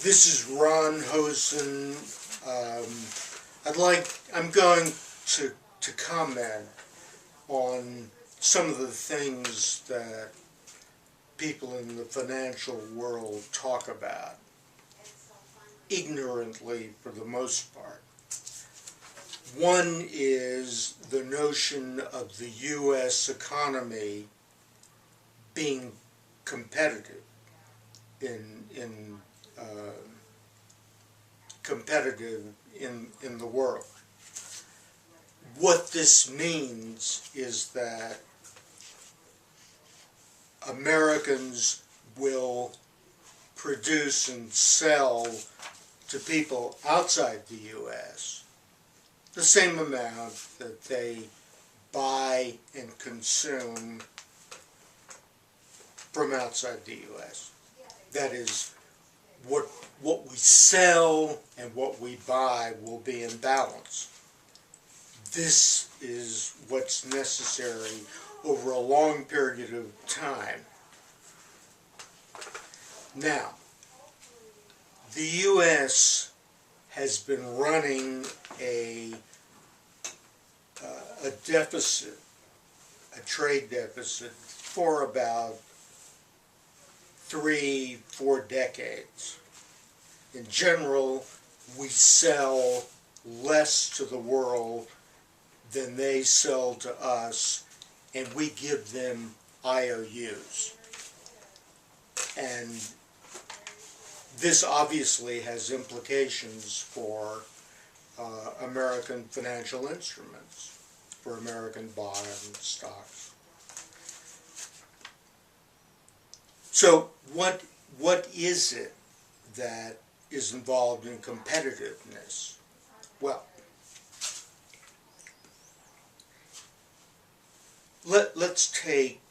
This is Ron Hosen. I'm going to comment on some of the things that people in the financial world talk about, ignorantly for the most part. One is the notion of the U.S. economy being competitive in the world. What this means is that Americans will produce and sell to people outside the U.S. the same amount that they buy and consume from outside the U.S. That is, what we sell and what we buy will be in balance. This is what's necessary over a long period of time. Now, the U.S. has been running a deficit, a trade deficit, for about 3-4 decades. In general, we sell less to the world than they sell to us, and we give them IOUs. And this obviously has implications for American financial instruments, for American bonds and stocks. So what is it that is involved in competitiveness? Well, let's take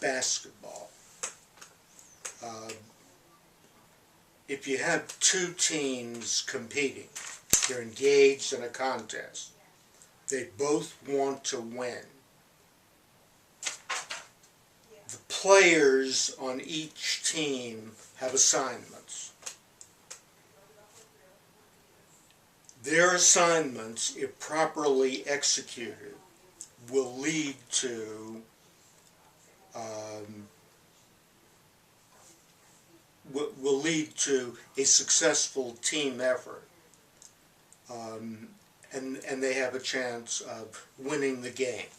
basketball. If you have two teams competing, they're engaged in a contest, they both want to win. The players on each team have assignments. Their assignments, if properly executed, will lead to a successful team effort, and they have a chance of winning the game.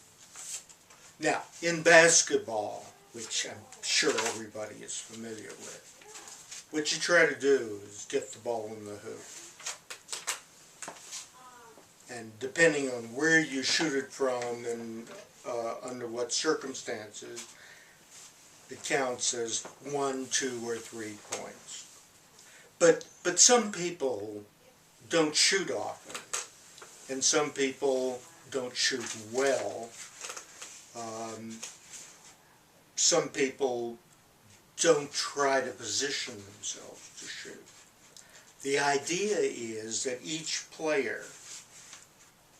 Now, in basketball, which I'm sure everybody is familiar with, what you try to do is get the ball in the hoop. And depending on where you shoot it from and under what circumstances, it counts as 1, 2, or 3 points. But some people don't shoot often, and some people don't shoot well. Some people don't try to position themselves to shoot. The idea is that each player,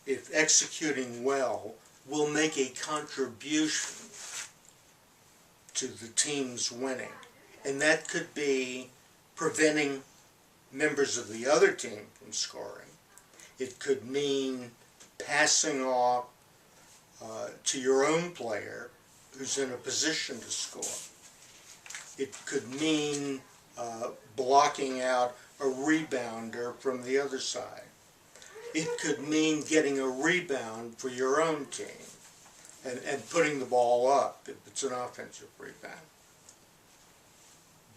if executing well, will make a contribution to the team's winning. And that could be preventing members of the other team from scoring. It could mean passing off to your own player who's in a position to score. It could mean blocking out a rebounder from the other side. It could mean getting a rebound for your own team and putting the ball up if it's an offensive rebound.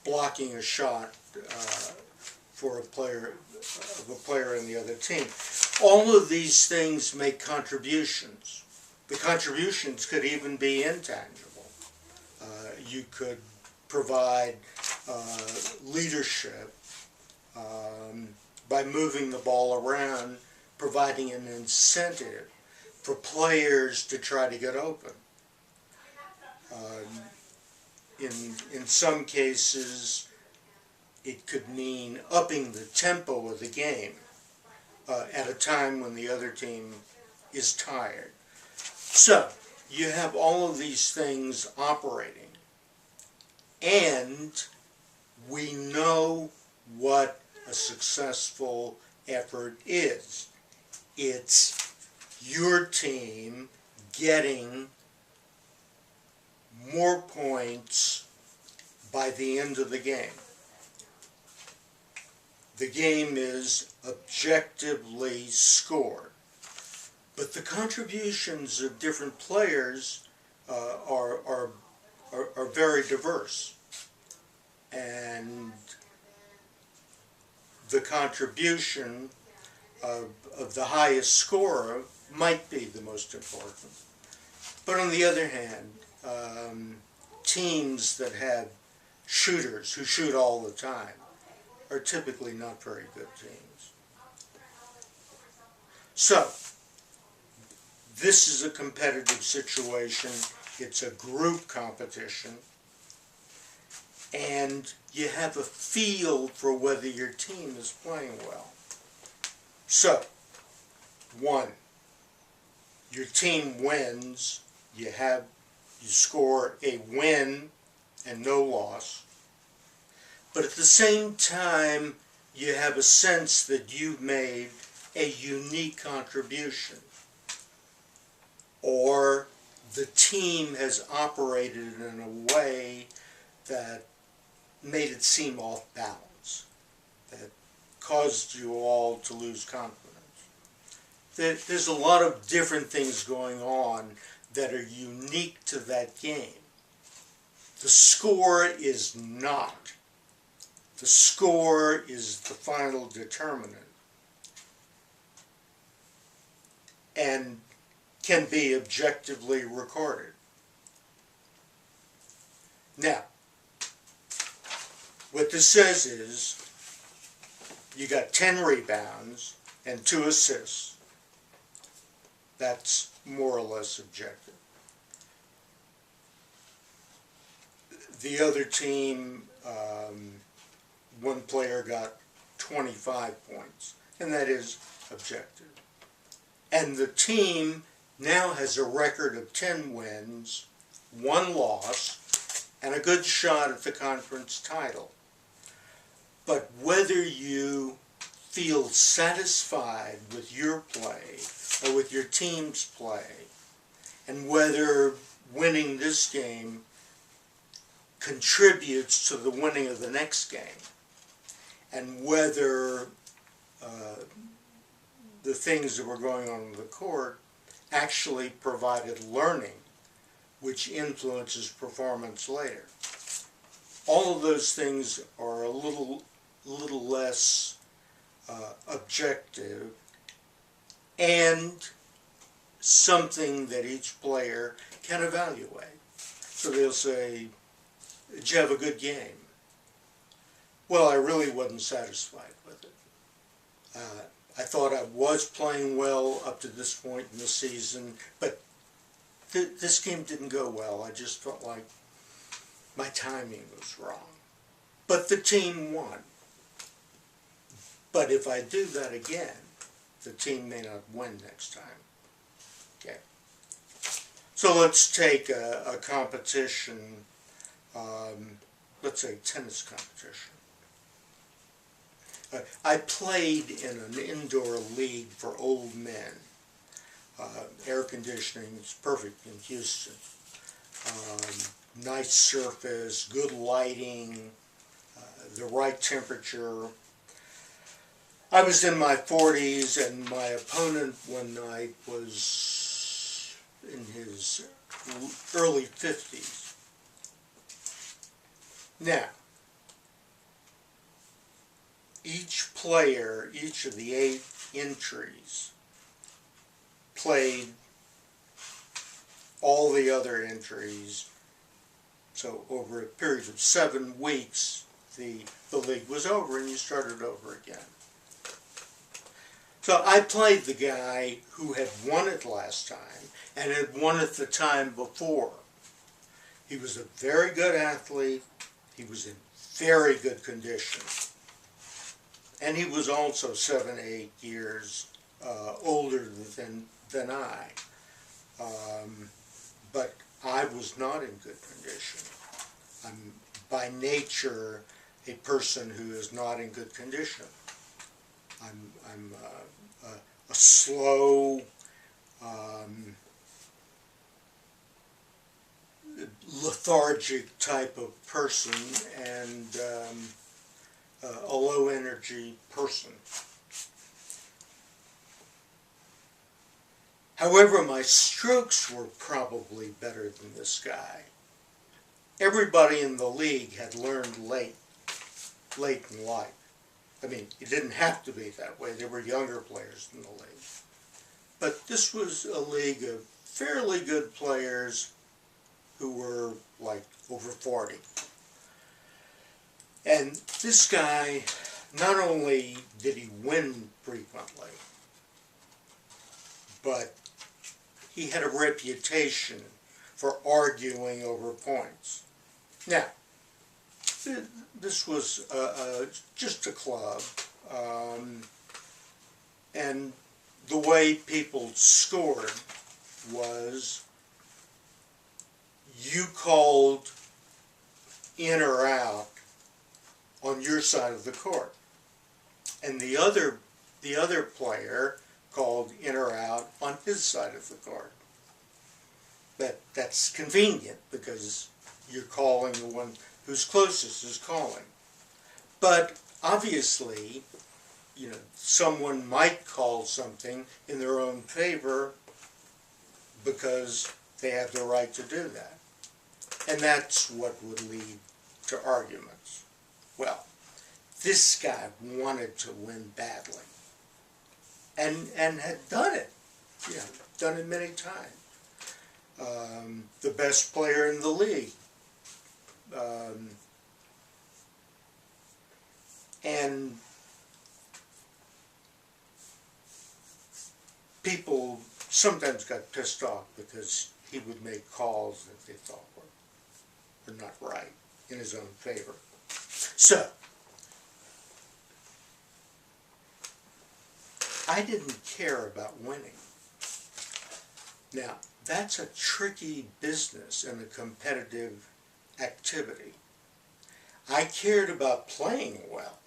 Blocking a shot for a player in the other team. All of these things make contributions. The contributions could even be intangible. You could provide leadership by moving the ball around, providing an incentive for players to try to get open. In some cases, it could mean upping the tempo of the game at a time when the other team is tired. So, you have all of these things operating, and we know what a successful effort is. It's your team getting more points by the end of the game. The game is objectively scored, but the contributions of different players are very diverse, and the contribution of the highest scorer might be the most important. But on the other hand, teams that have shooters who shoot all the time are typically not very good teams. So, this is a competitive situation. It's a group competition. And you have a feel for whether your team is playing well. So, 1, your team wins. You score a win and no loss. But at the same time, you have a sense that you've made a unique contribution, or the team has operated in a way that made it seem off balance, that caused you all to lose confidence. There's a lot of different things going on that are unique to that game. The score is not. The score is the final determinant and can be objectively recorded. Now, what this says is you got 10 rebounds and 2 assists. That's more or less objective. The other team, one player got 25 points, and that is objective. And the team now has a record of 10 wins, 1 loss, and a good shot at the conference title. But whether you feel satisfied with your play or with your team's play, and whether winning this game contributes to the winning of the next game, and whether the things that were going on in the court actually provided learning, which influences performance later. All of those things are a little less objective, and something that each player can evaluate. So they'll say, "Did you have a good game?" "Well, I really wasn't satisfied with it. I thought I was playing well up to this point in the season, but this game didn't go well. I just felt like my timing was wrong. But the team won. But if I do that again, the team may not win next time." Okay. So let's take a competition, let's say tennis competition. I played in an indoor league for old men. Air conditioning is perfect in Houston. Nice surface, good lighting, the right temperature. I was in my 40s, and my opponent one night was in his early 50s. Now, each player, each of the 8 entries, played all the other entries. So over a period of 7 weeks, the league was over and you started over again. So I played the guy who had won it last time and had won it the time before. He was a very good athlete. He was in very good condition. And he was also 7 to 8 years older than I. But I was not in good condition. I'm by nature a person who is not in good condition. I'm a slow, lethargic type of person, and a low energy person. However, my strokes were probably better than this guy. Everybody in the league had learned late in life. I mean, it didn't have to be that way. There were younger players in the league. But this was a league of fairly good players who were like over 40. And this guy, not only did he win frequently, but he had a reputation for arguing over points. Now, this was just a club, and the way people scored was you called in or out on your side of the court, and the other player called in or out on his side of the court. That's convenient because you're calling the one who's closest is calling. But obviously, you know, someone might call something in their own favor because they have the right to do that. And that's what would lead to arguments. Well, this guy wanted to win badly. And had done it. You know, done it many times. The best player in the league. And people sometimes got pissed off because he would make calls that they thought were not right in his own favor. So, I didn't care about winning. Now, that's a tricky business and a competitive activity. I cared about playing well,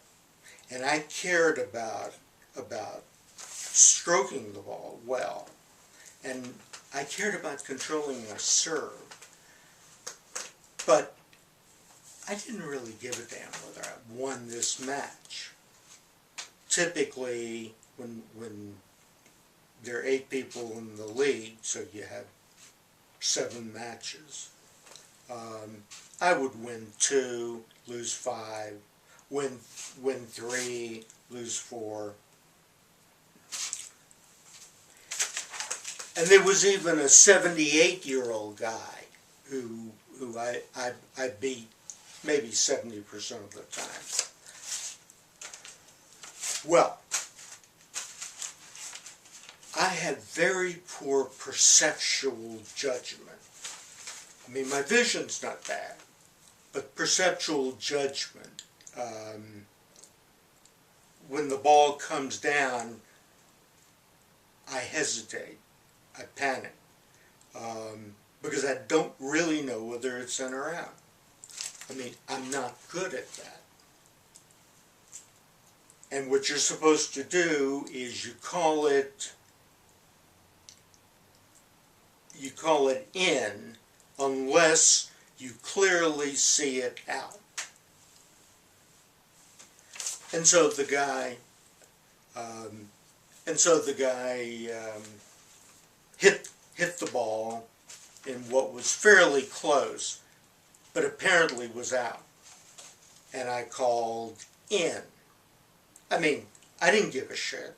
and I cared about stroking the ball well, and I cared about controlling my serve. But I didn't really give a damn whether I won this match. Typically, when there are 8 people in the league, so you have 7 matches, I would win 2, lose 5, win 3, lose 4. And there was even a 78-year-old guy who I beat maybe 70% of the time. Well, I had very poor perceptual judgment. I mean, my vision's not bad, but perceptual judgment, when the ball comes down, I hesitate, I panic, because I don't really know whether it's in or out. I mean, I'm not good at that. And what you're supposed to do is you call it in unless you clearly see it out. And so the guy hit the ball in what was fairly close, but apparently was out. And I called in. I mean, I didn't give a shit.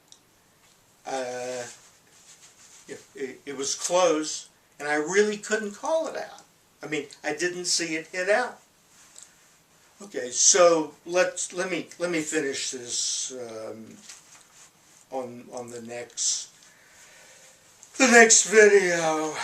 It was close, and I really couldn't call it out. I mean, I didn't see it hit out. Okay, so let me finish this on the next video.